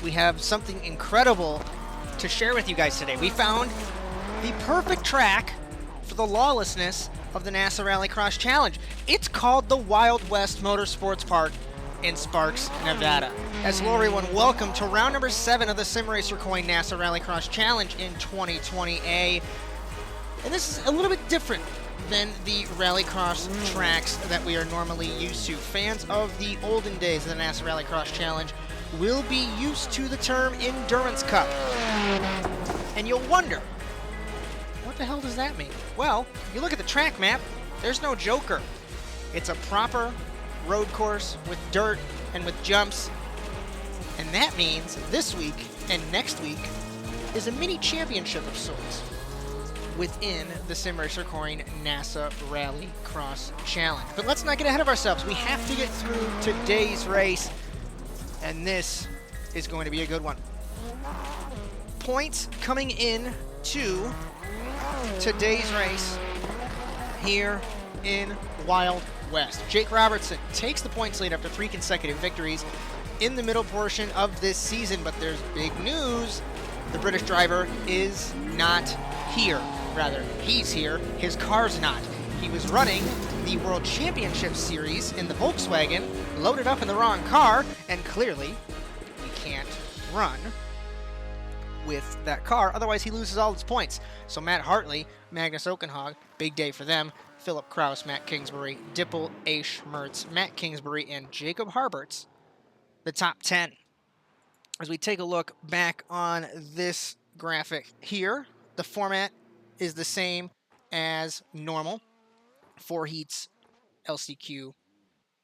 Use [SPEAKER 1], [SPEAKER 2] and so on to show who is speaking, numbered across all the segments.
[SPEAKER 1] we have something incredible to share with you guys today. We found the perfect track for the lawlessness of the NASA RallyCross Challenge. It's called the Wild West Motorsports Park in Sparks, Nevada. As hello everyone, welcome to round number 7 of the Simracer Coin NASA RallyCross Challenge in 2020A. And this is a little bit different than the Rallycross tracks that we are normally used to. Fans of the olden days of the NASA Rallycross Challenge will be used to the term Endurance Cup. And you'll wonder, what the hell does that mean? Well, if you look at the track map, there's no joker. It's a proper road course with dirt and with jumps. And that means this week and next week is a mini championship of sorts within the Simracer Coin NASA Rallycross Challenge. But let's not get ahead of ourselves. We have to get through today's race, and this is going to be a good one. Points coming in to today's race here in Wild West. Jake Robertson takes the points lead after 3 consecutive victories in the middle portion of this season, but there's big news. The British driver is not here. Rather, he's here, his car's not. He was running the World Championship Series in the Volkswagen, loaded up in the wrong car, and clearly he can't run with that car, otherwise he loses all his points. So Matt Hartley, Magnus Okenhog, big day for them. Philip Kraus, Matt Kingsbury, Dipple, Aish Mertz, Matt Kingsbury, and Jacob Harberts, the top 10. As we take a look back on this graphic here, the format is the same as normal. 4 heats, LCQ,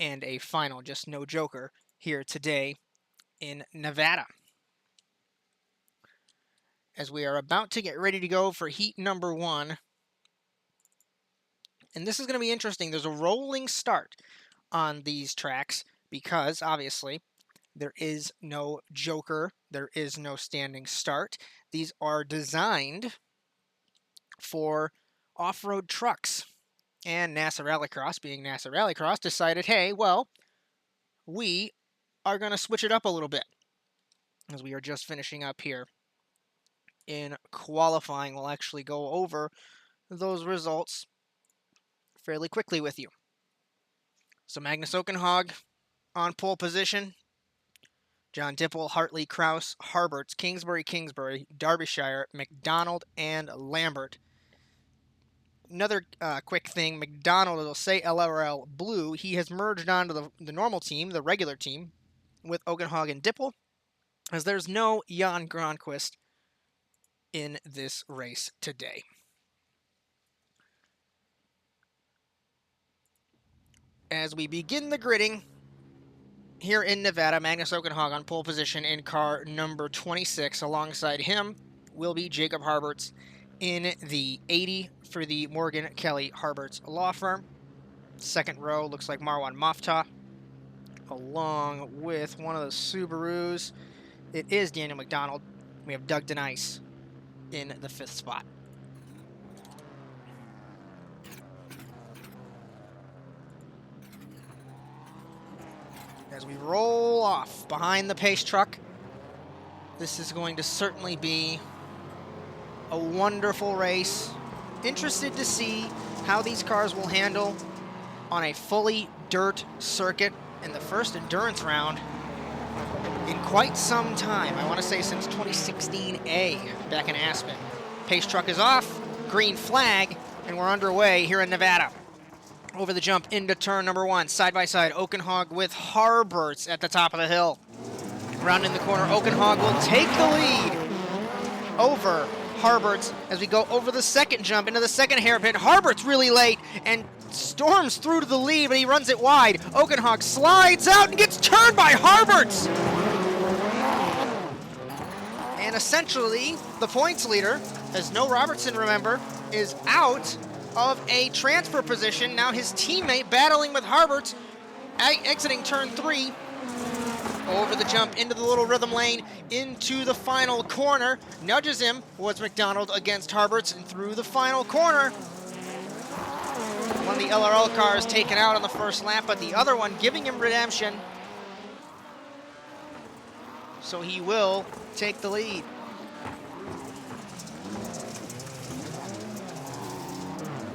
[SPEAKER 1] and a final, just no joker here today in Nevada. As we are about to get ready to go for heat number 1. And this is going to be interesting. There's a rolling start on these tracks because, obviously, there is no joker. There is no standing start. These are designed for off-road trucks. And NASA Rallycross, being NASA Rallycross, decided, hey, well, we are going to switch it up a little bit. As we are just finishing up here in qualifying, we'll actually go over those results fairly quickly with you. So Magnus Okenhog on pole position. John Dipple, Hartley, Kraus, Harberts, Kingsbury, Derbyshire, McDonald, and Lambert. Another quick thing, McDonald, it'll say LRL Blue. He has merged onto the normal team, the regular team, with Okenhog and Dipple, as there's no Jan Gronquist in this race today. As we begin the gridding here in Nevada, Magnus Okenhog on pole position in car number 26. Alongside him will be Jacob Harberts in the 80 for the Morgan Kelly Harberts law firm. Second row looks like Marwan Mafta, along with one of the Subarus. It is Daniel McDonald. We have Doug Denice in the 5th spot. As we roll off behind the pace truck, this is going to certainly be a wonderful race. Interested to see how these cars will handle on a fully dirt circuit in the first endurance round in quite some time. I want to say since 2016A back in Aspen. Pace truck is off, green flag, and we're underway here in Nevada. Over the jump into turn number 1, side by side, Okenhog with Harberts at the top of the hill. Rounding the corner, Okenhog will take the lead over Harberts as we go over the second jump into the second hairpin. Harberts really late and storms through to the lead, but he runs it wide. Okenhog slides out and gets turned by Harberts. And essentially, the points leader, as no Robertson, remember, is out of a transfer position. Now his teammate battling with Harberts, exiting turn 3. Over the jump into the little rhythm lane, into the final corner. Nudges him, was McDonald against Harberts, and through the final corner. One of the LRL cars taken out on the first lap, but the other one giving him redemption. so he will take the lead.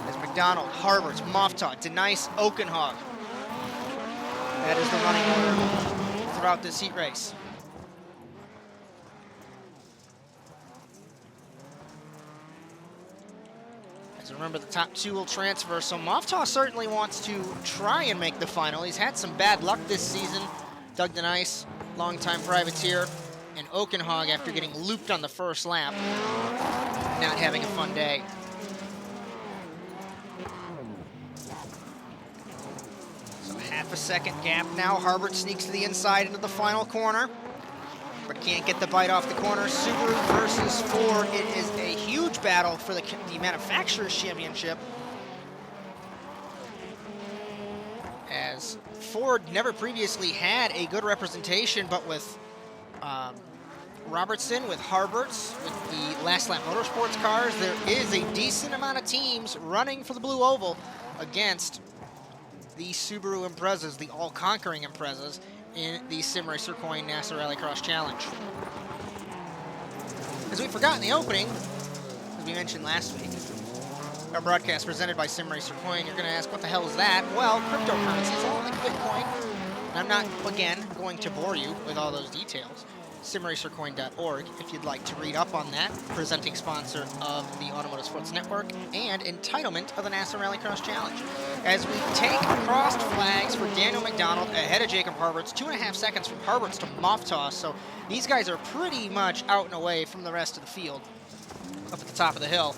[SPEAKER 1] As McDonald, Harberts, Moftaw, Denice, Oakenhog. That is the running order throughout this heat race. As remember, the top two will transfer, so Moftaw certainly wants to try and make the final. He's had some bad luck this season. Doug Denice, longtime privateer, and Oakenhog, after getting looped on the first lap, not having a fun day. So half a second gap now. Harbert sneaks to the inside into the final corner, but can't get the bite off the corner. Subaru versus Ford. It is a huge battle for the Manufacturers' Championship, as Ford never previously had a good representation, but with Robertson, with Harberts, with the Last Lap Motorsports cars, there is a decent amount of teams running for the Blue Oval against the Subaru Imprezas, the all-conquering Imprezas, in the Simracer Coin NASA RallyCross Challenge. As we forgot in the opening, as we mentioned last week, our broadcast presented by Simracer Coin, you're going to ask, what the hell is that? Well, cryptocurrencies, all like Bitcoin. And I'm not, again, going to bore you with all those details. Simracercoin.org if you'd like to read up on that, presenting sponsor of the Automotive Sports Network and entitlement of the NASA RallyCross Challenge. As we take crossed flags for Daniel McDonald ahead of Jacob Harberts, 2.5 seconds from Harberts to Moftaw, so these guys are pretty much out and away from the rest of the field up at the top of the hill.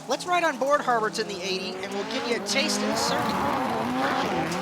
[SPEAKER 1] Let's ride on board Harberts in the 80, and we'll give you a taste of the circuit.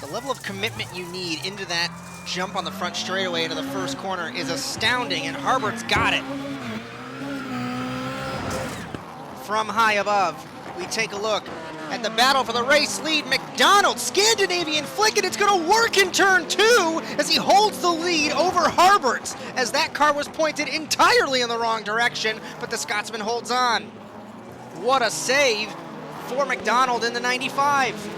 [SPEAKER 1] The level of commitment you need into that jump on the front straightaway into the first corner is astounding, and Harbert's got it. From high above, we take a look at the battle for the race lead. McDonald, Scandinavian flick, and it's going to work in turn two as he holds the lead over Harberts, as that car was pointed entirely in the wrong direction, but the Scotsman holds on. What a save for McDonald in the 95.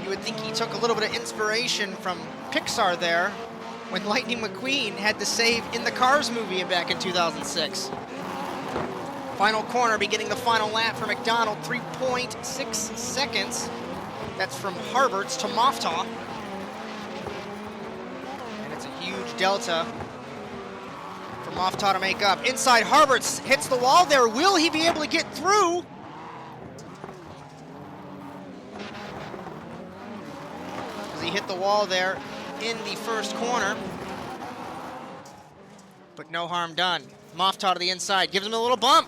[SPEAKER 1] You would think he took a little bit of inspiration from Pixar there when Lightning McQueen had the save in the Cars movie back in 2006. Final corner, beginning the final lap for McDonald, 3.6 seconds. That's from Harberts to Moftaw. And it's a huge delta for Moftaw to make up. Inside, Harberts hits the wall there. Will he be able to get through? He hit the wall there in the first corner, but no harm done. Moftaw to the inside, gives him a little bump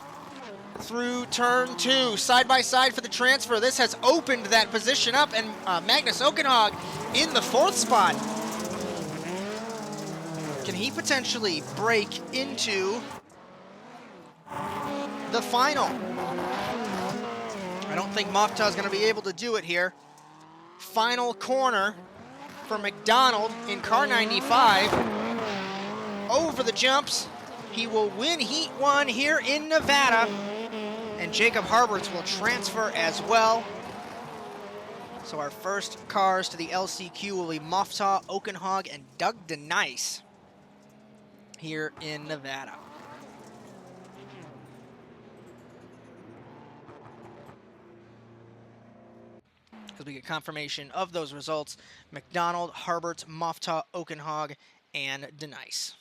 [SPEAKER 1] through turn two, side by side for the transfer. This has opened that position up, and Magnus Oakenhog in the fourth spot. Can he potentially break into the final? I don't think Moftaw is going to be able to do it here. Final corner for McDonald in car 95. Over the jumps. He will win Heat 1 here in Nevada. And Jacob Harberts will transfer as well. So our first cars to the LCQ will be Moftaw, Oakenhog, and Doug Denice here in Nevada. As we get confirmation of those results, McDonald, Harberts, Moftaw, Oakenhog, and Denice.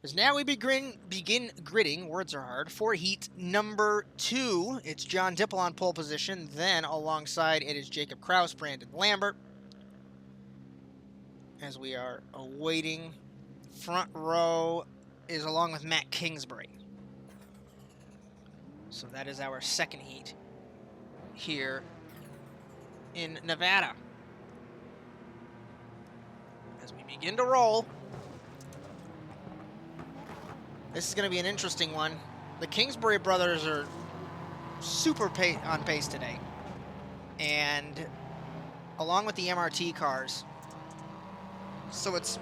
[SPEAKER 1] As now we begin gridding, words are hard, for heat number 2. It's John Dipple on pole position. Then alongside it is Jacob Kraus, Brandon Lambert. As we are awaiting, front row is along with Matt Kingsbury. So that is our second heat here in Nevada. As we begin to roll, this is going to be an interesting one. The Kingsbury brothers are super on pace today. And along with the MRT cars. So it's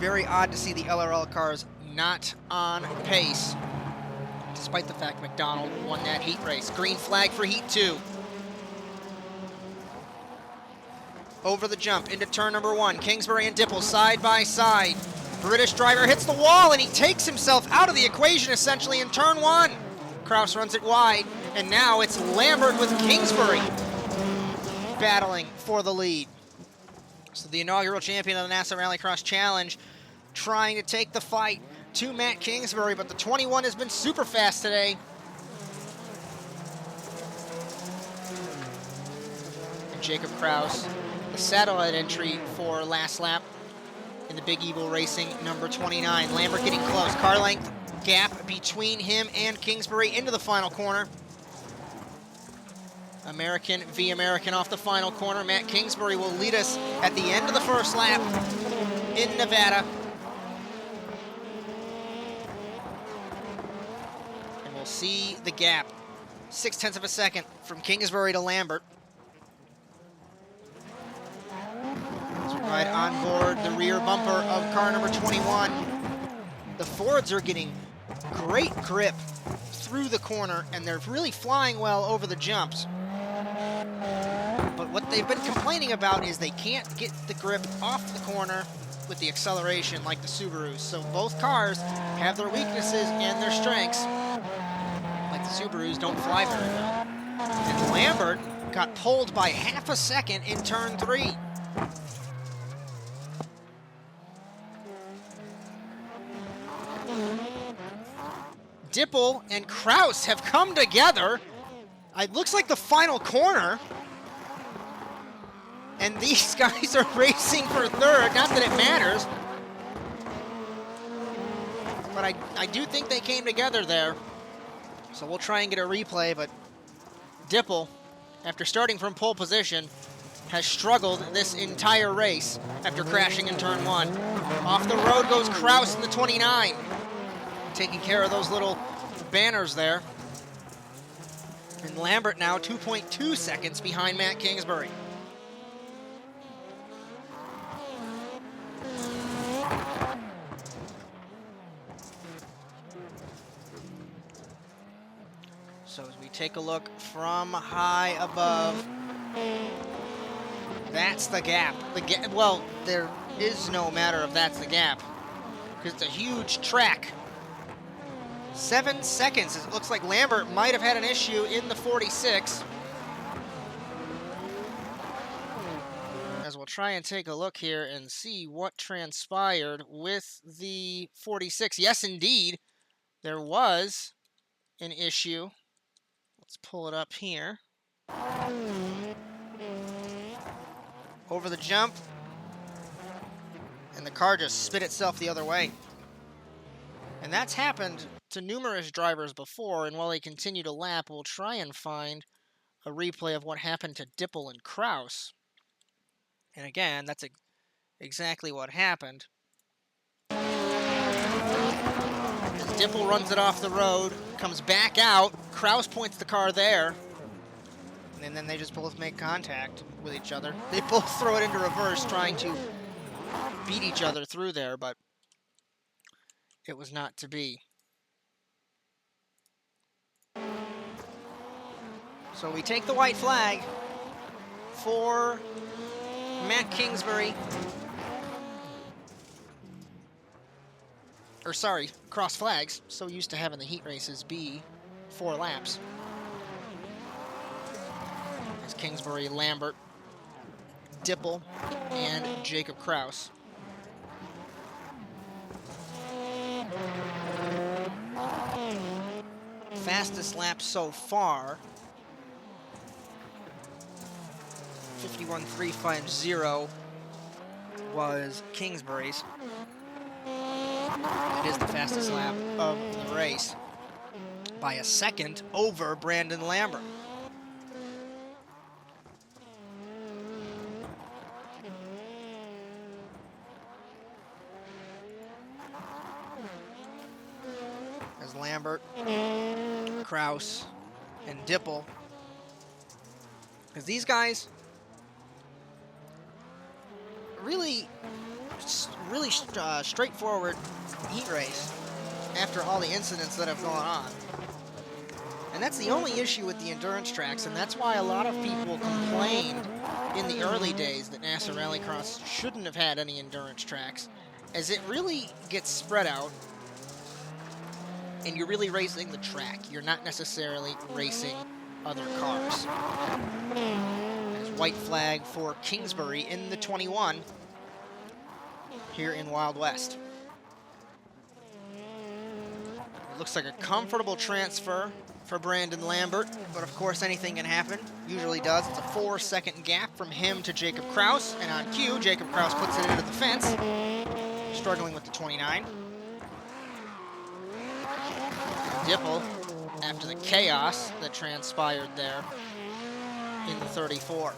[SPEAKER 1] very odd to see the LRL cars not on pace, despite the fact McDonald won that heat race. Green flag for heat 2. Over the jump into turn number 1. Kingsbury and Dipple side by side. British driver hits the wall and he takes himself out of the equation essentially in turn 1. Kraus runs it wide, and now it's Lambert with Kingsbury battling for the lead. So the inaugural champion of the NASA Rallycross Challenge trying to take the fight to Matt Kingsbury, but the 21 has been super fast today. And Jacob Kraus, the satellite entry for last lap in the Big Evil Racing number 29. Lambert getting close. Car length gap between him and Kingsbury into the final corner. American v. American off the final corner. Matt Kingsbury will lead us at the end of the first lap in Nevada. And we'll see the gap. 0.6 of a second from Kingsbury to Lambert. As we ride on board the rear bumper of car number 21. The Fords are getting great grip through the corner, and they're really flying well over the jumps. But what they've been complaining about is they can't get the grip off the corner with the acceleration like the Subarus. So both cars have their weaknesses and their strengths. Like the Subarus don't fly very well. And Lambert got pulled by 0.5 second in turn 3. Dipple and Kraus have come together. It looks like the final corner. And these guys are racing for third. Not that it matters. But I do think they came together there. So we'll try and get a replay. But Dipple, after starting from pole position, has struggled this entire race after crashing in turn 1. Off the road goes Kraus in the 29. Taking care of those little banners there. And Lambert now 2.2 seconds behind Matt Kingsbury. So as we take a look from high above, that's the gap. Well, there is no matter if that's the gap, because it's a huge track. 7 seconds. It looks like Lambert might have had an issue in the 46. As we'll try and take a look here and see what transpired with the 46. Yes, indeed, there was an issue. Let's pull it up here. Over the jump. And the car just spit itself the other way. And that's happened to numerous drivers before, and while they continue to lap, we'll try and find a replay of what happened to Dipple and Kraus. And again, that's exactly what happened. As Dipple runs it off the road, comes back out, Kraus points the car there, and then they just both make contact with each other. They both throw it into reverse, trying to beat each other through there, but it was not to be. So we take the white flag for Matt Kingsbury. Or sorry, cross flags. So used to having the heat races be 4 laps. As Kingsbury, Lambert, Dipple, and Jacob Kraus. fastest lap so far. 51.350 was Kingsbury's. It is the fastest lap of the race by a second over Brandon Lambert. As Lambert, Kraus, and Dipple, because these guys really straightforward heat race after all the incidents that have gone on. And that's the only issue with the endurance tracks, and that's why a lot of people complained in the early days that NASA Rallycross shouldn't have had any endurance tracks, as it really gets spread out, and you're really racing the track. You're not necessarily racing other cars. There's white flag for Kingsbury in the 21 here in Wild West. It looks like a comfortable transfer for Brandon Lambert, but of course anything can happen. Usually does. It's a 4-second gap from him to Jacob Kraus, and on cue, Jacob Kraus puts it into the fence, struggling with the 29. Dipple, after the chaos that transpired there in the 34.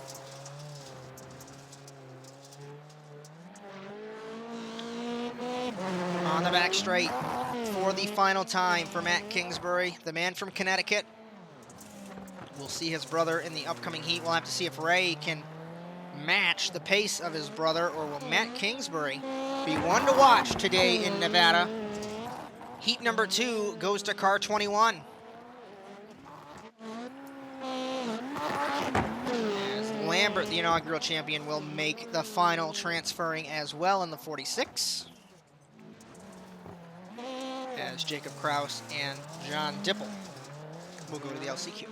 [SPEAKER 1] On the back straight for the final time for Matt Kingsbury, the man from Connecticut. We'll see his brother in the upcoming heat. We'll have to see if Ray can match the pace of his brother, or will Matt Kingsbury be one to watch today in Nevada. Heat number 2 goes to car 21. As Lambert, the inaugural champion, will make the final, transferring as well in the 46. As Jacob Kraus and John Dipple will go to the LCQ.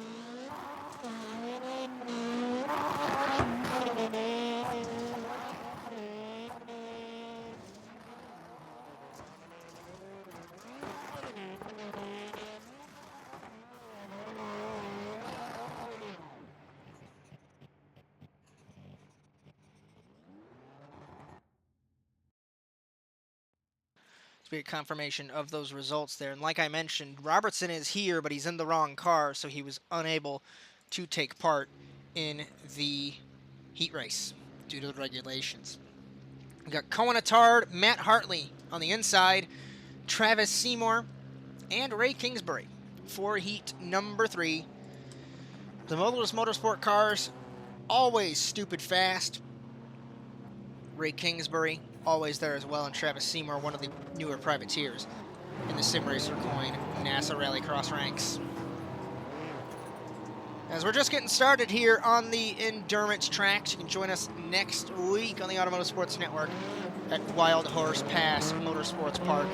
[SPEAKER 1] We get confirmation of those results there. And like I mentioned, Robertson is here, but he's in the wrong car, so he was unable to take part in the heat race due to the regulations. We got Cohen Attard, Matt Hartley on the inside, Travis Seymour, and Ray Kingsbury for heat number 3. The Wild West Motorsport cars, always stupid fast. Ray Kingsbury, always there as well, and Travis Seymour, one of the newer privateers in the Simracer coin NASA Rallycross ranks. As we're just getting started here on the endurance tracks, you can join us next week on the Automotive Sports Network at Wild Horse Pass Motorsports Park.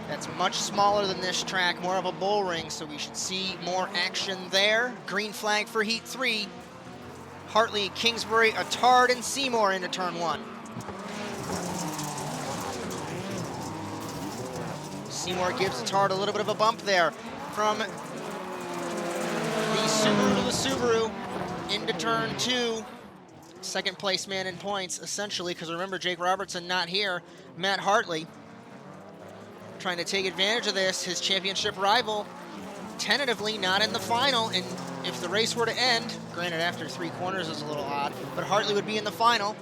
[SPEAKER 1] That's much smaller than this track, more of a bull ring, so we should see more action there. Green flag for heat 3. Hartley, Kingsbury, Attard, and Seymour into turn 1. Seymour gives Attard a little bit of a bump there from the Subaru to the Subaru into turn 2. Second place man in points, essentially, because remember, Jake Robertson not here. Matt Hartley trying to take advantage of this. His championship rival tentatively not in the final, and if the race were to end, granted after 3 corners is a little odd, but Hartley would be in the final.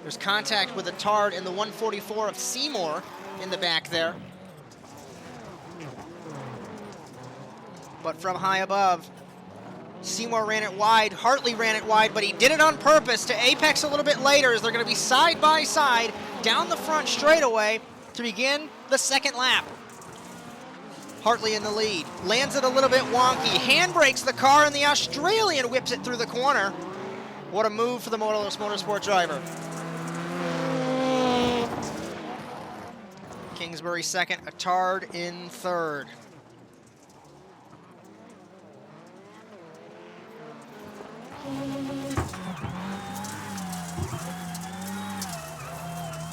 [SPEAKER 1] There's contact with Attard in the 144 of Seymour in the back there. But from high above, Seymour ran it wide, Hartley ran it wide, but he did it on purpose to apex a little bit later, as they're going to be side by side down the front straightaway to begin the second lap. Hartley in the lead, lands it a little bit wonky, handbrakes the car, and the Australian whips it through the corner. What a move for the Wild West Motorsport driver. Kingsbury second, Attard in third.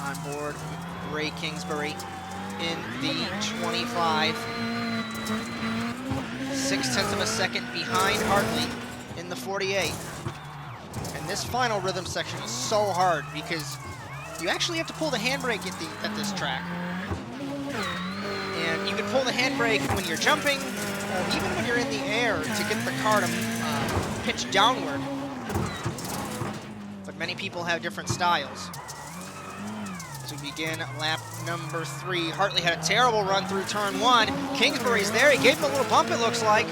[SPEAKER 1] On board, Ray Kingsbury in the 25. 6/10 of a second behind Hartley in the 48. And this final rhythm section is so hard because you actually have to pull the handbrake at this track. And you can pull the handbrake when you're jumping, or even when you're in the air to get the car to pitch downward. But many people have different styles. As we begin lap number 3, Hartley had a terrible run through turn 1. Kingsbury's there, he gave him a little bump, it looks like.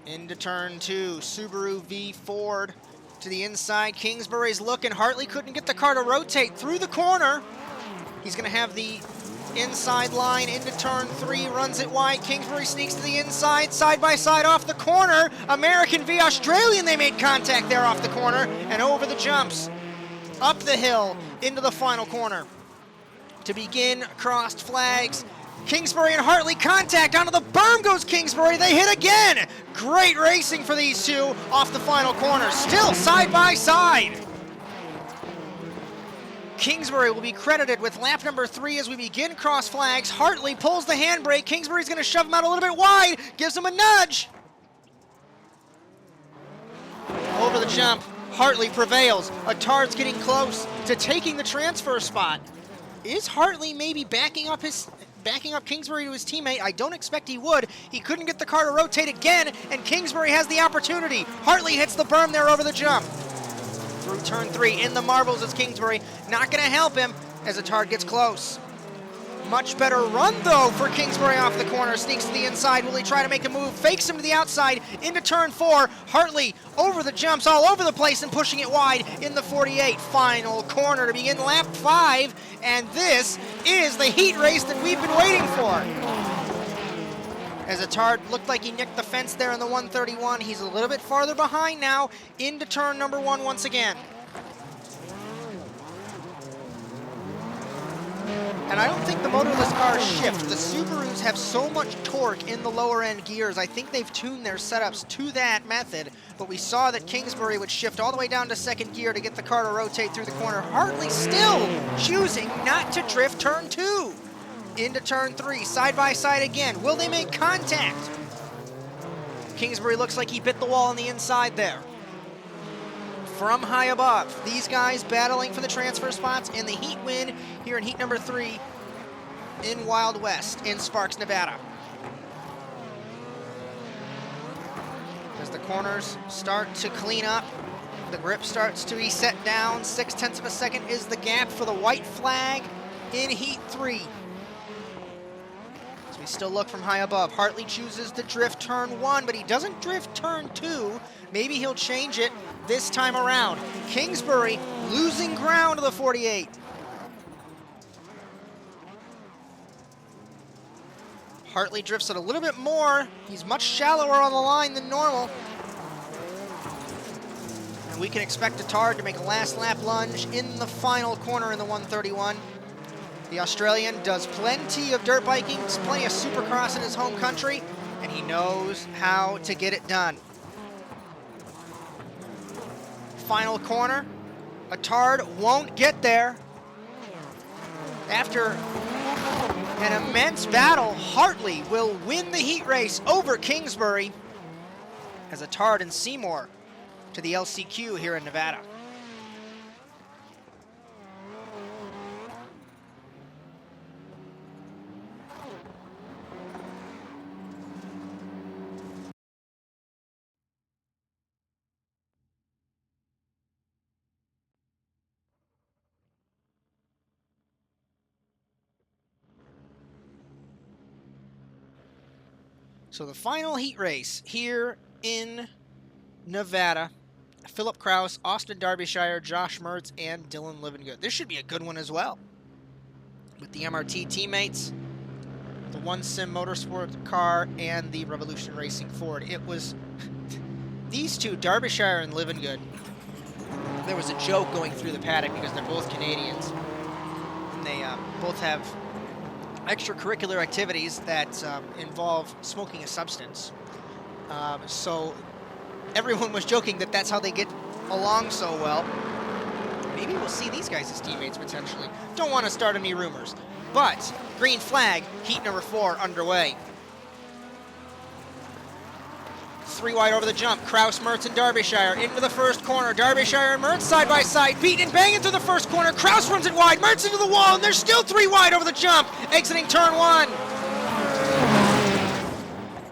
[SPEAKER 1] Into turn 2, Subaru V Ford to the inside. Kingsbury's looking, Hartley couldn't get the car to rotate through the corner. He's gonna have the inside line into turn 3, runs it wide. Kingsbury sneaks to the inside, side by side off the corner. American v Australian, they made contact there off the corner and over the jumps. Up the hill into the final corner. To begin crossed flags, Kingsbury and Hartley contact, onto the berm goes Kingsbury, they hit again. Great racing for these two off the final corner, still side by side. Kingsbury will be credited with lap number 3 as we begin cross flags. Hartley pulls the handbrake, Kingsbury's gonna shove him out a little bit wide, gives him a nudge. Over the jump, Hartley prevails. Attard's getting close to taking the transfer spot. Is Hartley maybe backing up Kingsbury to his teammate? I don't expect he would. He couldn't get the car to rotate again, and Kingsbury has the opportunity. Hartley hits the berm there over the jump. Through turn 3, in the marbles is Kingsbury. Not gonna help him as Attard gets close. Much better run though for Kingsbury off the corner. Sneaks to the inside. Will he try to make a move? Fakes him to the outside into turn 4. Hartley over the jumps all over the place and pushing it wide in the 48. Final corner to begin lap 5. And this is the heat race that we've been waiting for. As Attard looked like he nicked the fence there in the 131. He's a little bit farther behind now into turn number 1 once again. And I don't think the motorless cars shift. The Subarus have so much torque in the lower end gears. I think they've tuned their setups to that method, but we saw that Kingsbury would shift all the way down to second gear to get the car to rotate through the corner. Hartley still choosing not to drift turn 2. Into turn 3, side by side again. Will they make contact? Kingsbury looks like he bit the wall on the inside there. From high above, these guys battling for the transfer spots and the heat win here in heat number 3 in Wild West in Sparks, Nevada. As the corners start to clean up, the grip starts to be set down. 6/10 of a second is the gap for the white flag in heat 3. As we still look from high above, Hartley chooses to drift turn 1, but he doesn't drift turn 2. Maybe he'll change it this time around. Kingsbury losing ground to the 48. Hartley drifts it a little bit more. He's much shallower on the line than normal. And we can expect Attard to make a last lap lunge in the final corner in the 131. The Australian does plenty of dirt biking, plenty of supercross in his home country, and he knows how to get it done. Final corner, Attard won't get there. After an immense battle, Hartley will win the heat race over Kingsbury as Attard and Seymour to the LCQ here in Nevada. So the final heat race here in Nevada, Philip Kraus, Austin Derbyshire, Josh Mertz, and Dylan Livengood. This should be a good one as well. With the MRT teammates, the One Sim Motorsport car, and the Revolution Racing Ford. It was these two, Derbyshire and Livengood. There was a joke going through the paddock because they're both Canadians. And they both have extracurricular activities that involve smoking a substance. So everyone was joking that that's how they get along so well, maybe we'll see these guys as teammates potentially. Don't want to start any rumors. But green flag, heat number 4 underway. 3 wide over the jump. Kraus, Mertz, and Derbyshire into the first corner. Derbyshire and Mertz side by side, beating and banging through the first corner. Kraus runs it wide, Mertz into the wall, and they're still 3 wide over the jump, exiting turn 1.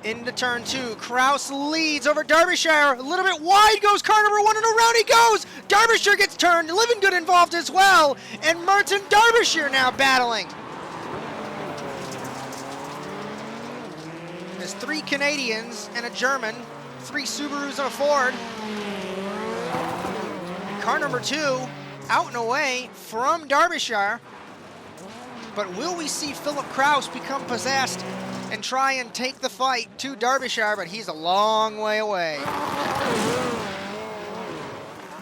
[SPEAKER 1] Into turn 2, Kraus leads over Derbyshire. A little bit wide goes car number 1, and around he goes. Derbyshire gets turned, Living Good involved as well, and Mertz and Derbyshire now battling. There's 3 Canadians and a German, 3 Subarus and a Ford. Car number 2 out and away from Derbyshire. But will we see Philip Kraus become possessed and try and take the fight to Derbyshire? But he's a long way away.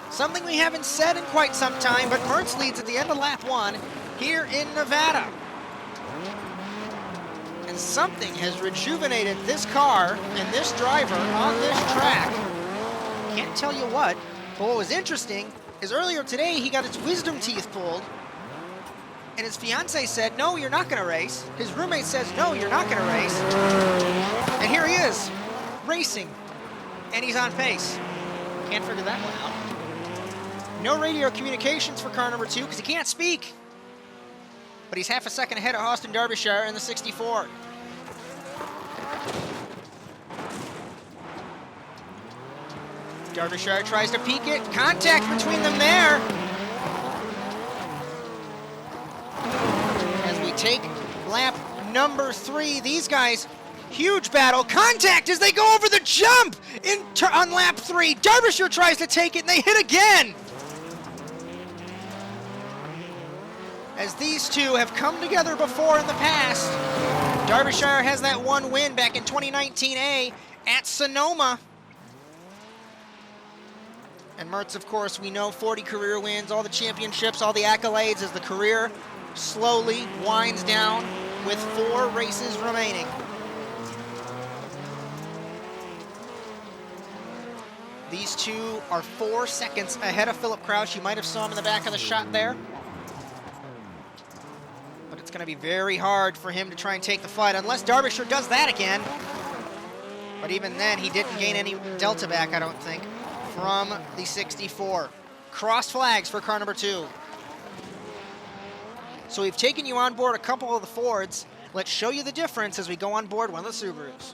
[SPEAKER 1] Something we haven't said in quite some time, but Mertz leads at the end of lap 1 here in Nevada. And something has rejuvenated this car and this driver on this track. Can't tell you what, but what was interesting is earlier today he got his wisdom teeth pulled, and his fiance said, no, you're not gonna race. His roommate says, no, you're not gonna race. And here he is, racing, and he's on pace. Can't figure that one out. No radio communications for car number 2 because he can't speak. But he's half a second ahead of Austin Derbyshire in the 64. Derbyshire tries to peek it. Contact between them there. As we take lap number 3, these guys, huge battle. Contact as they go over the jump on lap 3. Derbyshire tries to take it and they hit again. As these two have come together before in the past. Derbyshire has that one win back in 2019A at Sonoma. And Mertz, of course, we know 40 career wins, all the championships, all the accolades as the career slowly winds down with 4 races remaining. These two are 4 seconds ahead of Philip Kraus. You might have saw him in the back of the shot there. But it's going to be very hard for him to try and take the fight, unless Derbyshire does that again. But even then, he didn't gain any delta back, I don't think, from the 64. Cross flags for car number 2. So we've taken you on board a couple of the Fords. Let's show you the difference as we go on board one of the Subarus.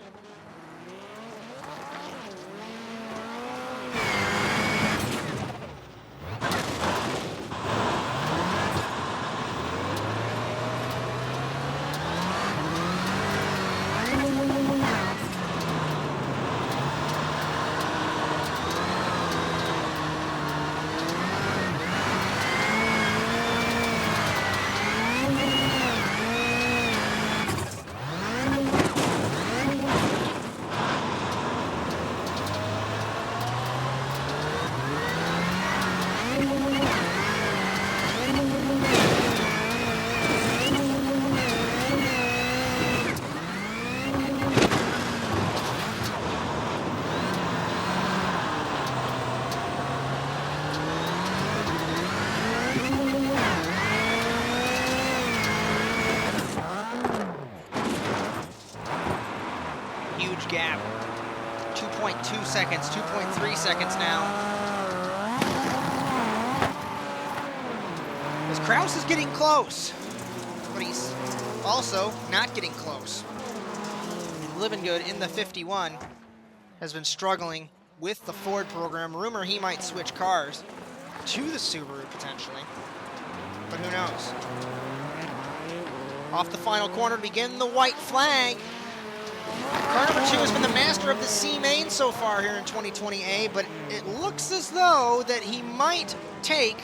[SPEAKER 1] Gap. 2.2 seconds, 2.3 seconds now. As Kraus is getting close, but he's also not getting close. Living Good in the 51 has been struggling with the Ford program. Rumor he might switch cars to the Subaru potentially, but who knows? Off the final corner to begin the white flag. Car number 2 has been the master of the C main so far here in 2020A, but it looks as though that he might take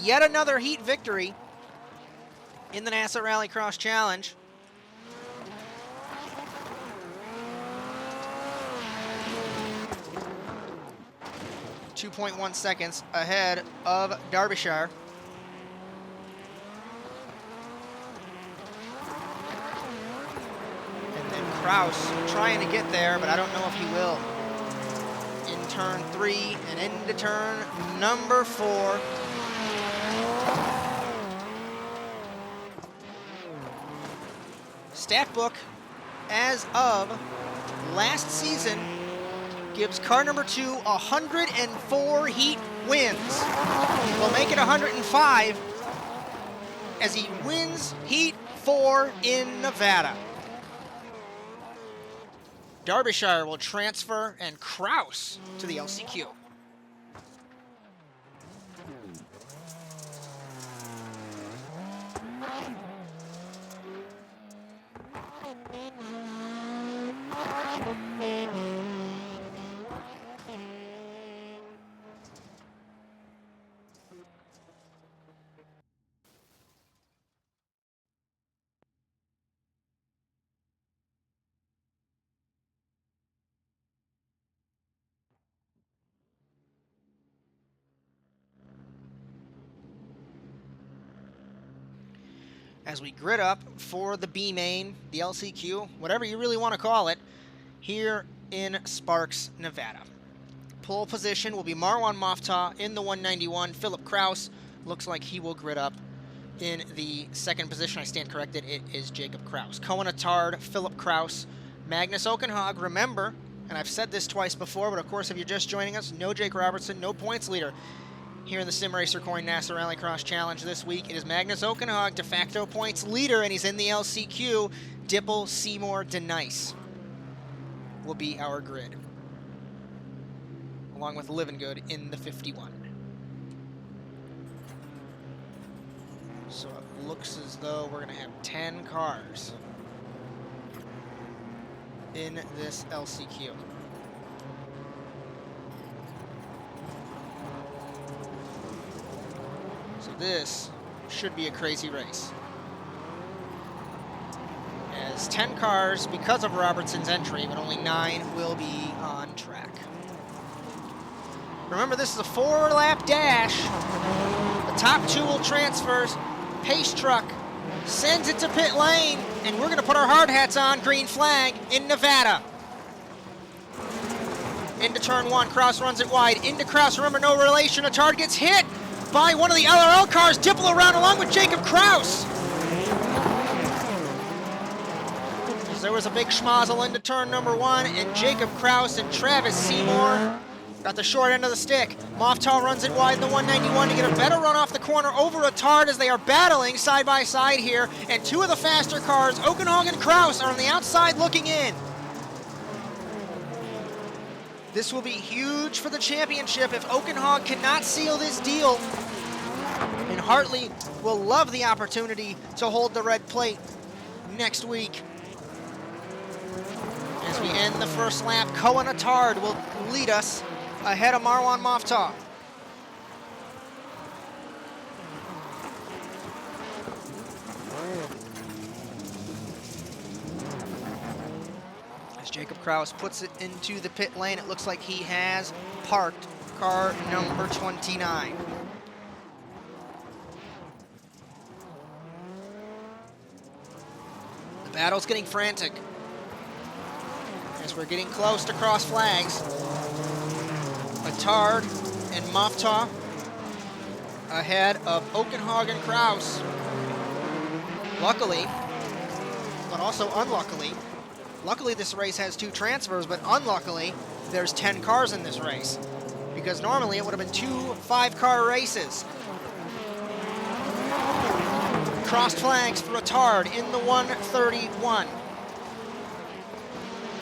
[SPEAKER 1] yet another heat victory in the NASA RallyCross Challenge. .1 seconds ahead of Derbyshire. Kraus trying to get there, but I don't know if he will. In turn 3 and into turn number 4. stat book as of last season gives car number 2 104 heat wins. Will make it 105 as he wins heat 4 in Nevada. Derbyshire will transfer and Kraus to the LCQ. As we grid up for the B main, the LCQ, whatever you really want to call it, here in Sparks, Nevada. Pole position will be Marwan Moftah in the 191. Philip Kraus looks like he will grid up in the second position. I stand corrected, it is Jacob Kraus. Cohen Attard, Philip Kraus, Magnus Okenhog. Remember, and I've said this twice before, but of course if you're just joining us, no Jake Robertson, no points leader. Here in the Simracer Coin NASA RallyCross Challenge this week, it is Magnus Okenhog, de facto points leader, and he's in the LCQ. Dipple, Seymour, DeNice will be our grid, along with Livingood in the 51. So it looks as though we're going to have 10 cars in this LCQ. So this should be a crazy race, as 10 cars because of Robertson's entry, but only 9 will be on track. Remember, this is a 4-lap dash. The top 2 will transfer. Pace truck sends it to pit lane, and we're going to put our hard hats on. Green flag in Nevada. Into turn 1, Kraus runs it wide. Into Kraus, remember, no relation. Attard gets hit by one of the LRL cars. Dipple around along with Jacob Kraus. There was a big schmozzle into turn number 1, and Jacob Kraus and Travis Seymour got the short end of the stick. Moftah runs it wide in the 191 to get a better run off the corner over Attard as they are battling side by side here. And 2 of the faster cars, Okenhog and Kraus, are on the outside looking in. This will be huge for the championship if Okenhog cannot seal this deal. And Hartley will love the opportunity to hold the red plate next week. As we end the first lap, Cohen Attard will lead us ahead of Marwan Moftah. As Jacob Kraus puts it into the pit lane, it looks like he has parked car number 29. The battle's getting frantic as we're getting close to cross flags. Attard and Moftah ahead of Okenhog and Kraus. Luckily, but also unluckily, luckily this race has 2 transfers, but unluckily there's 10 cars in this race, because normally it would have been 2 5-car races. Crossed flags for Attard in the 131.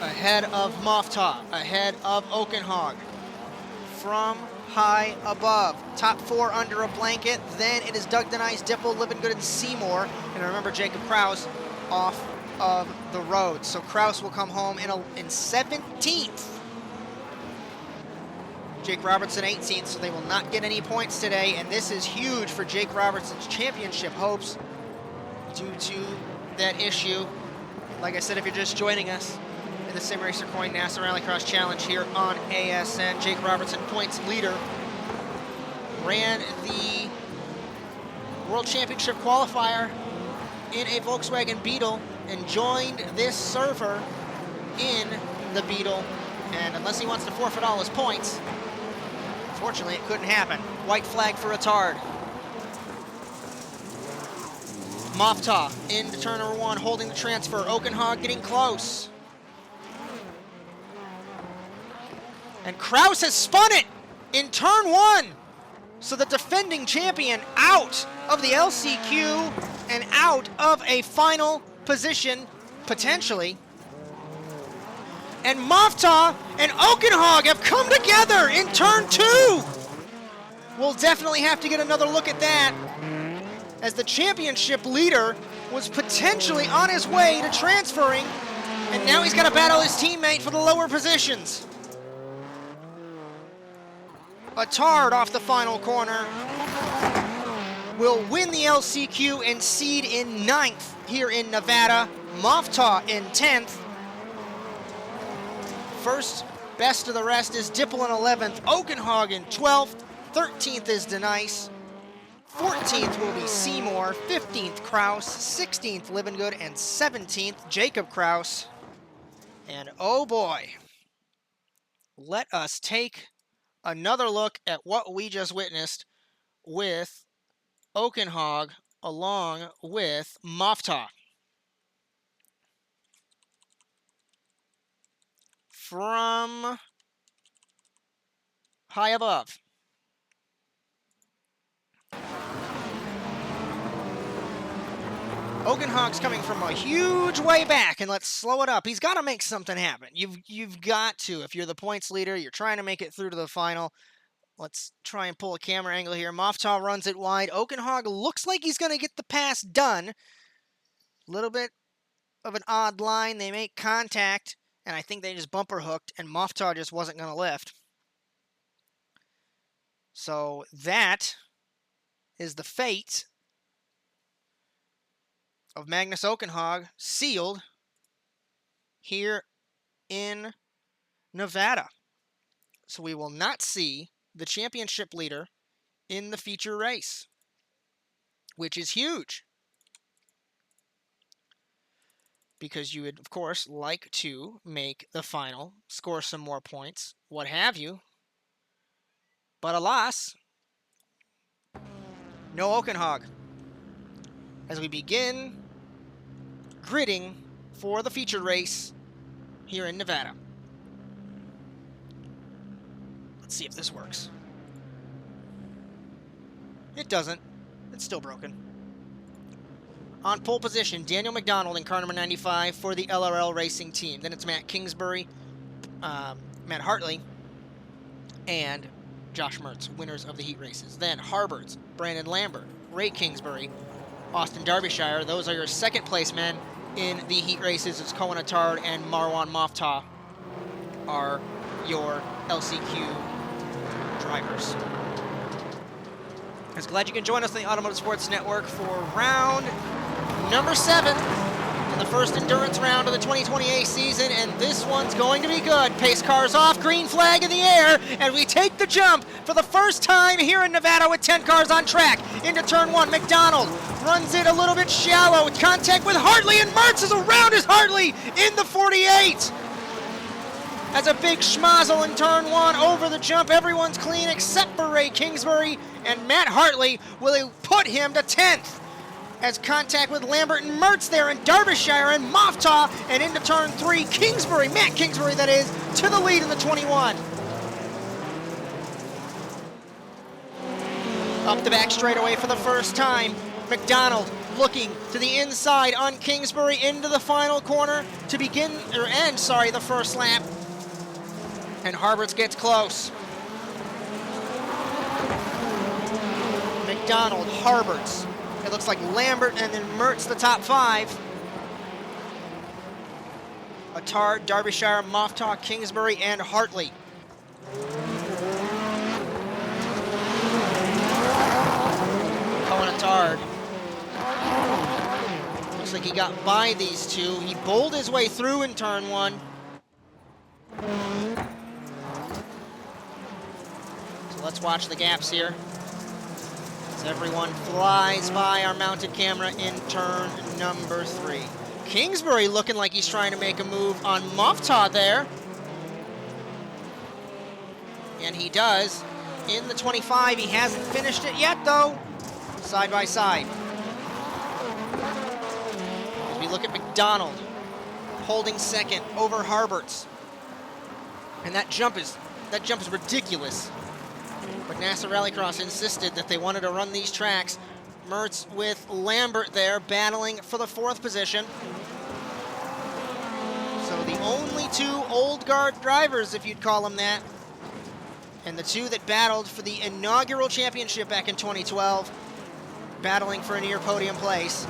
[SPEAKER 1] Ahead of Moftah, ahead of Okenhog. From high above. Top 4 under a blanket. Then it is Doug DeNice, Dipple, Livingood, and Seymour. And remember, Jacob Kraus off of the road. So Kraus will come home in 17th. Jake Robertson 18th, so they will not get any points today. And this is huge for Jake Robertson's championship hopes due to that issue. Like I said, if you're just joining us, in the Simracer Coin NASA RallyCross Challenge here on ASN. Jake Robertson, points leader, ran the World Championship qualifier in a Volkswagen Beetle and joined this server in the Beetle. And unless he wants to forfeit all his points, unfortunately it couldn't happen. White flag for Attard. Mofta into turn number 1, holding the transfer. Oakenhog getting close. And Kraus has spun it in turn 1. So the defending champion out of the LCQ and out of a final position, potentially. And Mofta and Oakenhog have come together in turn 2. We'll definitely have to get another look at that, as the championship leader was potentially on his way to transferring, and now he's got to battle his teammate for the lower positions. Attard off the final corner will win the LCQ and seed in 9th here in Nevada. Mofta in 10th. First best of the rest is Dipple in 11th, Oakenhog in 12th, 13th is Denice, 14th will be Seymour, 15th Kraus, 16th Livingood, and 17th Jacob Kraus. And oh boy, let us take another look at what we just witnessed with Oakenhog along with Mofta. From high above. Oakenhog's coming from a huge way back, and let's slow it up. He's got to make something happen. You've got to. If you're the points leader, you're trying to make it through to the final. Let's try and pull a camera angle here. Mofta runs it wide. Oakenhog looks like he's going to get the pass done. A little bit of an odd line. They make contact, and I think they just bumper hooked, and Mofta just wasn't going to lift. So that is the fate of Magnus Oakenhog, sealed here in Nevada. So we will not see the championship leader in the feature race, which is huge, because you would, of course, like to make the final, score some more points, what have you. But alas, no Oakenhog, as we begin gridding for the feature race here in Nevada. Let's see if this works. It doesn't. It's still broken. On pole position, Daniel McDonald in car number 95 for the LRL Racing team. Then it's Matt Kingsbury, Matt Hartley, and Josh Mertz, winners of the heat races. Then Harberts, Brandon Lambert, Ray Kingsbury, Austin Derbyshire. Those are your second place men in the heat races. It's Cohen Attard and Marwan Mofta are your LCQ drivers. I was glad you can join us on the Automotive Sports Network for round number 7 in the first endurance round of the 2020 season, and this one's going to be good. Pace cars off, green flag in the air, and we take the jump for the first time here in Nevada with 10 cars on track. Into turn 1, McDonald runs it a little bit shallow, contact with Hartley, and Mertz is around his Hartley in the 48. As a big schmozzle in turn 1 over the jump, everyone's clean except for Ray Kingsbury, and Matt Hartley will put him to 10th. As contact with Lambert and Mertz there, and Derbyshire and Mofta, and into turn 3, Kingsbury, Matt Kingsbury that is, to the lead in the 21. Up the back straightaway for the first time, McDonald looking to the inside on Kingsbury into the final corner to begin, or end, sorry, the first lap. And Harberts gets close. McDonald, Harberts. It looks like Lambert and then Mertz the top 5. Attard, Derbyshire, Mofta, Kingsbury, and Hartley. Cohen Attard. Looks like he got by these two. He bowled his way through in turn 1. So let's watch the gaps here. As everyone flies by our mounted camera in turn number 3. Kingsbury looking like he's trying to make a move on Mofta there. And he does. In the 25, he hasn't finished it yet though. Side by side. As we look at McDonald holding second over Harberts. And that jump is ridiculous. But NASA Rallycross insisted that they wanted to run these tracks. Mertz with Lambert there battling for the 4th position. So the only 2 old guard drivers, if you'd call them that, and the 2 that battled for the inaugural championship back in 2012, battling for a near podium place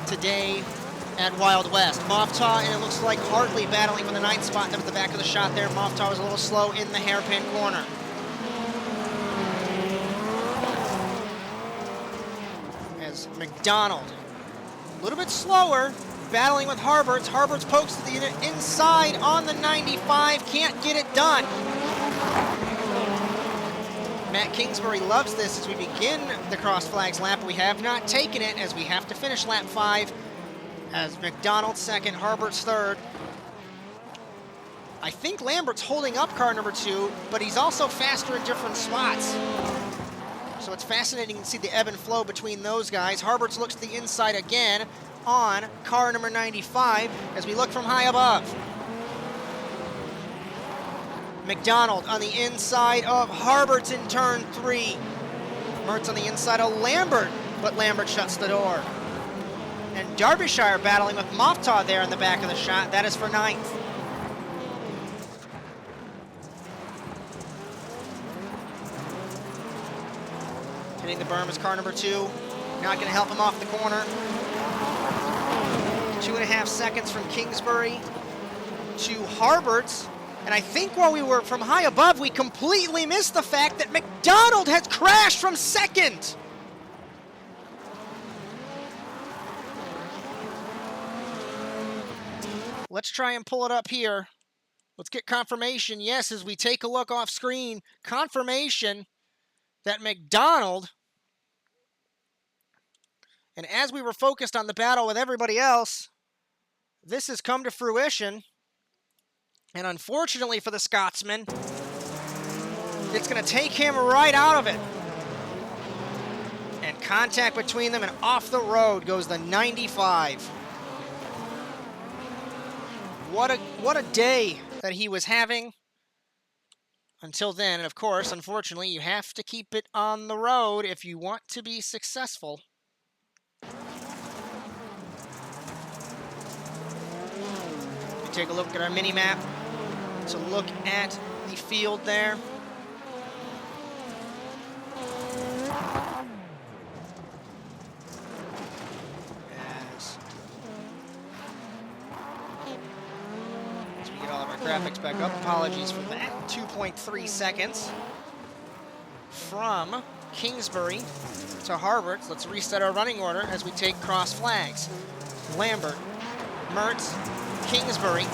[SPEAKER 1] today at Wild West. Moftaw, and it looks like Hartley battling for the 9th spot at the back of the shot there. Moftaw was a little slow in the hairpin corner. As McDonald, a little bit slower, battling with Harberts. Harberts pokes to the inside on the 95, can't get it done. Matt Kingsbury loves this as we begin the Cross Flags lap. We have not taken it as we have to finish lap 5. As McDonald second, Harberts third. I think Lambert's holding up car number 2, but he's also faster in different spots. So it's fascinating to see the ebb and flow between those guys. Harberts looks to the inside again on car number 95 as we look from high above. McDonald on the inside of Harberts in turn 3. Mertz on the inside of Lambert, but Lambert shuts the door. And Derbyshire battling with Moftaw there in the back of the shot. That is for 9th. Hitting the berm is car number 2. Not going to help him off the corner. 2.5 seconds from Kingsbury to Harberts. And I think while we were from high above, we completely missed the fact that McDonald has crashed from 2nd. Let's try and pull it up here. Let's get confirmation. Yes, as we take a look off screen, confirmation that McDonald, and as we were focused on the battle with everybody else, this has come to fruition. And unfortunately for the Scotsman, it's going to take him right out of it. And contact between them, and off the road goes the 95. What a day that he was having until then. And of course, unfortunately, you have to keep it on the road if you want to be successful. We take a look at our mini map to look at the field there. As we get all of our graphics back up, apologies for that. 2.3 seconds from Kingsbury to Harberts. Let's reset our running order as we take cross flags. Lambert, Mertz, Kingsbury,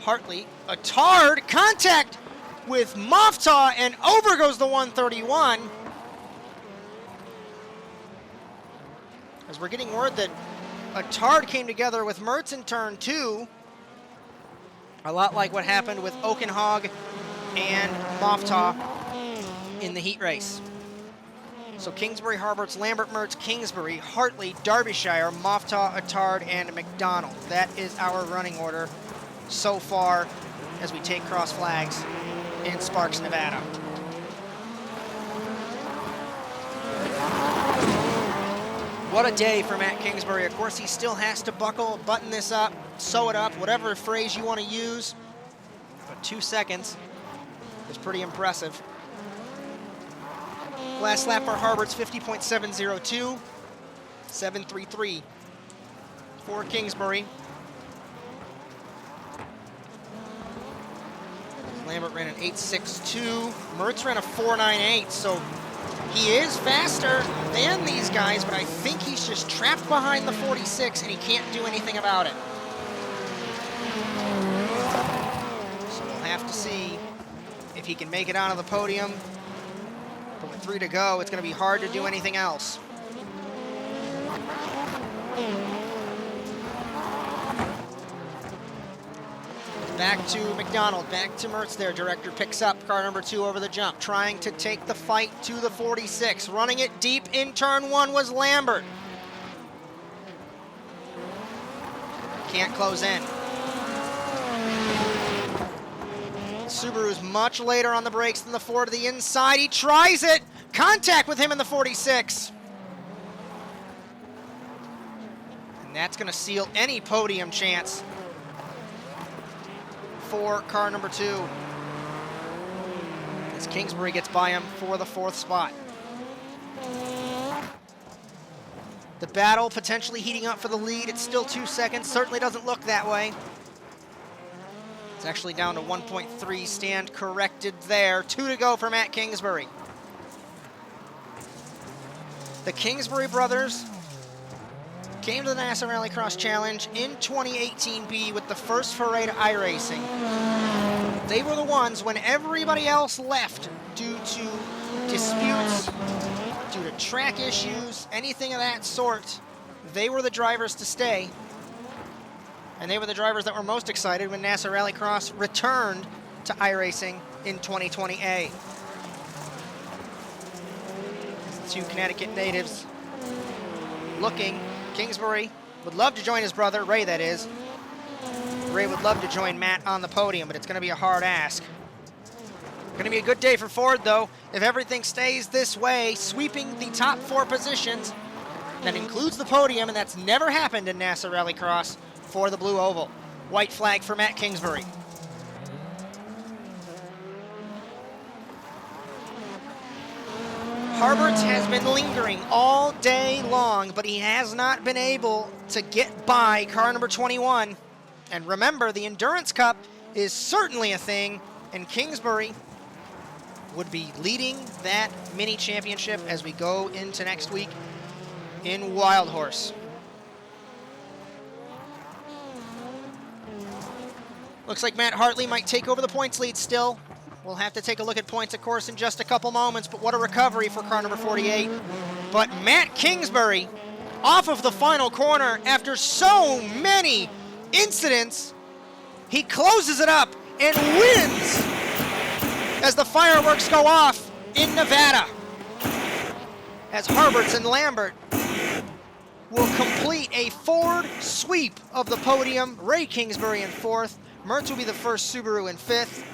[SPEAKER 1] Hartley, Attard, contact with Moftaw, and over goes the 131. As we're getting word that Attard came together with Mertz in turn 2, a lot like what happened with Oakenhog and Moftaw in the heat race. So Kingsbury, Harberts, Lambert, Mertz, Kingsbury, Hartley, Derbyshire, Moftaw, Attard, and McDonald. That is our running order so far as we take cross flags in Sparks, Nevada. What a day for Matt Kingsbury. Of course, he still has to button this up, sew it up, whatever phrase you want to use. But 2 seconds is pretty impressive. Last lap for Harberts, 50.702, 7.33 for Kingsbury. Lambert ran an 8.62. Mertz ran a 4.98, so he is faster than these guys, but I think he's just trapped behind the 46 and he can't do anything about it. So we'll have to see if he can make it onto the podium. But with 3 to go, it's going to be hard to do anything else. Back to McDonald, back to Mertz there. Director picks up car number 2 over the jump, trying to take the fight to the 46. Running it deep in turn 1 was Lambert. Can't close in. Subaru's much later on the brakes than the Ford to the inside. He tries it. Contact with him in the 46. And that's going to seal any podium chance for car number 2. As Kingsbury gets by him for the 4th spot. The battle potentially heating up for the lead. It's still 2 seconds. Certainly doesn't look that way. It's actually down to 1.3. Stand corrected there. 2 to go for Matt Kingsbury. The Kingsbury brothers came to the NASA RallyCross Challenge in 2018B with the first foray to iRacing. They were the ones when everybody else left due to disputes, due to track issues, anything of that sort. They were the drivers to stay. And they were the drivers that were most excited when NASA RallyCross returned to iRacing in 2020A. The 2 Connecticut natives looking. Kingsbury would love to join his brother, Ray that is. Ray would love to join Matt on the podium, but it's going to be a hard ask. Going to be a good day for Ford, though, if everything stays this way, sweeping the top 4 positions. That includes the podium, and that's never happened in NASA RallyCross for the Blue Oval. White flag for Matt Kingsbury. Harberts has been lingering all day long, but he has not been able to get by car number 21. And remember, the Endurance Cup is certainly a thing, and Kingsbury would be leading that mini championship as we go into next week in Wild Horse. Looks like Matt Hartley might take over the points lead still. We'll have to take a look at points, of course, in just a couple moments, but what a recovery for car number 48. But Matt Kingsbury, off of the final corner after so many incidents, he closes it up and wins as the fireworks go off in Nevada. As Harberts and Lambert will complete a Ford sweep of the podium. Ray Kingsbury in 4th. Mertz will be the first Subaru in 5th.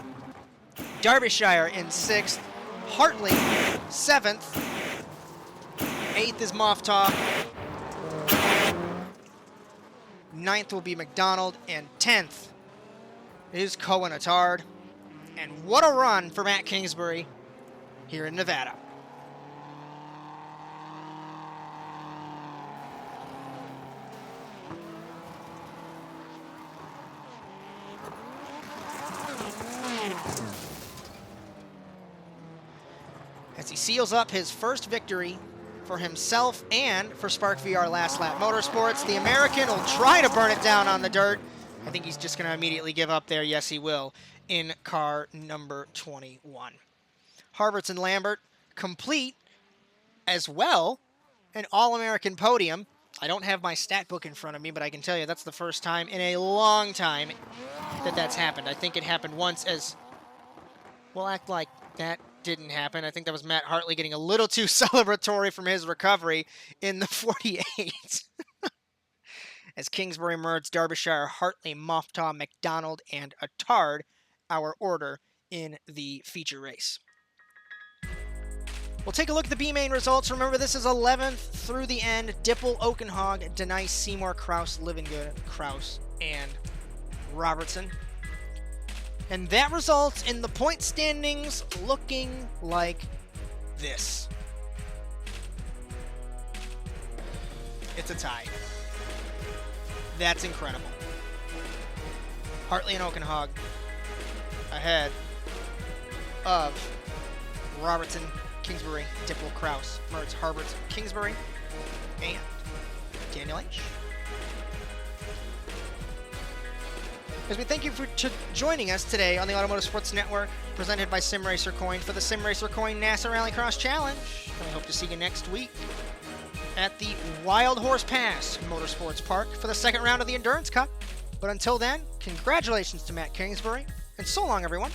[SPEAKER 1] Derbyshire in 6th, Hartley 7th, 8th is Moftaw, 9th will be McDonald, and 10th is Cohen Attard. And what a run for Matt Kingsbury here in Nevada. As he seals up his first victory for himself and for Spark VR Last Lap Motorsports, the American will try to burn it down on the dirt. I think he's just going to immediately give up there. Yes, he will, in car number 21. Harberts and Lambert complete as well an All-American podium. I don't have my stat book in front of me, but I can tell you that's the first time in a long time that that's happened. I think it happened once as... We'll act like that didn't happen. I think that was Matt Hartley getting a little too celebratory from his recovery in the 48. As Kingsbury, Mertz, Derbyshire, Hartley, Moftaw, McDonald, and Attard, our order in the feature race. We'll take a look at the B-Main results. Remember, this is 11th through the end. Dipple, Oakenhog, Denice, Seymour, Kraus, Livingood, Kraus, and Robertson. And that results in the point standings looking like this. It's a tie. That's incredible. Hartley and Oakenhog ahead of Robertson, Kingsbury, Dipple, Kraus, Mertz, Harberts, Kingsbury, and Daniel H. As we thank you for joining us today on the Automotive Sports Network, presented by Simracer Coin for the Simracer Coin NASA RallyCross Challenge. And we hope to see you next week at the Wild Horse Pass Motorsports Park for the second round of the Endurance Cup. But until then, congratulations to Matt Kingsbury, and so long, everyone.